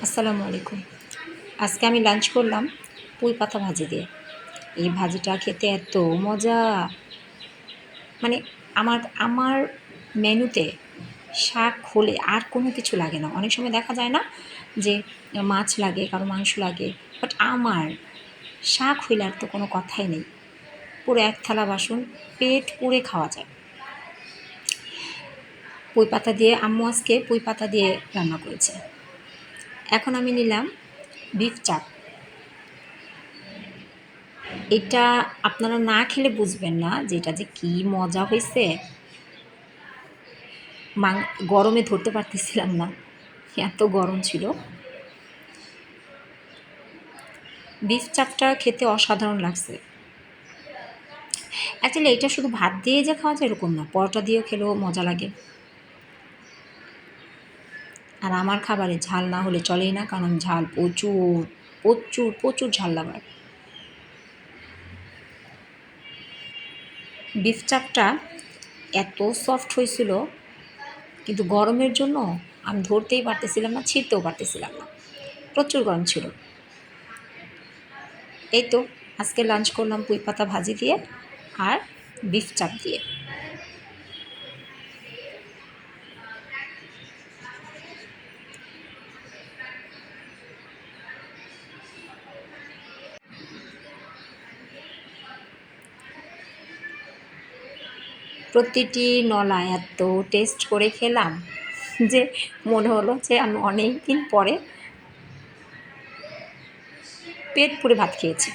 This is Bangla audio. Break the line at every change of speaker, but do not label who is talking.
আসসালামু আলাইকুম। আজকে আমি লাঞ্চ করলাম পুঁই পাতা ভাজি দিয়ে। এই ভাজিটা খেতে এত মজা! মানে আমার আমার মেনুতে শাক হলে আর কোনো কিছু লাগে না। অনেক সময় দেখা যায় না যে মাছ লাগে, কারো মাংস লাগে। বাট আমার শাক হইলে আর তো কোনো কথাই নেই। পুরো এক থালা বাসন পেট পুড়ে খাওয়া যায়। পুঁই পাতা দিয়ে আম্মু আজকে পুঁই পাতা দিয়ে রান্না করেছে। এখন আমি নিলাম বিফ চাপ। এটা আপনারা না খেলে বুঝবেন না যে এটা যে কী মজা হয়েছে। গরমে ধরতে পারতেছিলাম না, এত গরম ছিল। বিফ চাপটা খেতে অসাধারণ লাগছে। অ্যাকচুয়ালি এটা শুধু ভাত দিয়ে যে খাওয়া যায় এরকম না, পরোটা দিয়েও খেলেও মজা লাগে। আর আমার খাবারে ঝাল না হলে চলেই না, কারণ ঝাল প্রচুর প্রচুর প্রচুর ঝাল লাগার। বিফ চাপটা এত সফট হয়েছিল, কিন্তু গরমের জন্য আমি ধরতেই পারতেছিলাম না, ছিঁড়তেও পারতেছিলাম না, প্রচুর গরম ছিল। এই তো আজকে লাঞ্চ করলাম পুঁই পাতা ভাজি দিয়ে আর বিফ চাপ দিয়ে। প্রতিটি নলা এত টেস্ট করে খেলাম যে মনে হলো যে আমি অনেক দিন পরে পেট পুড়ে ভাত খেয়েছি।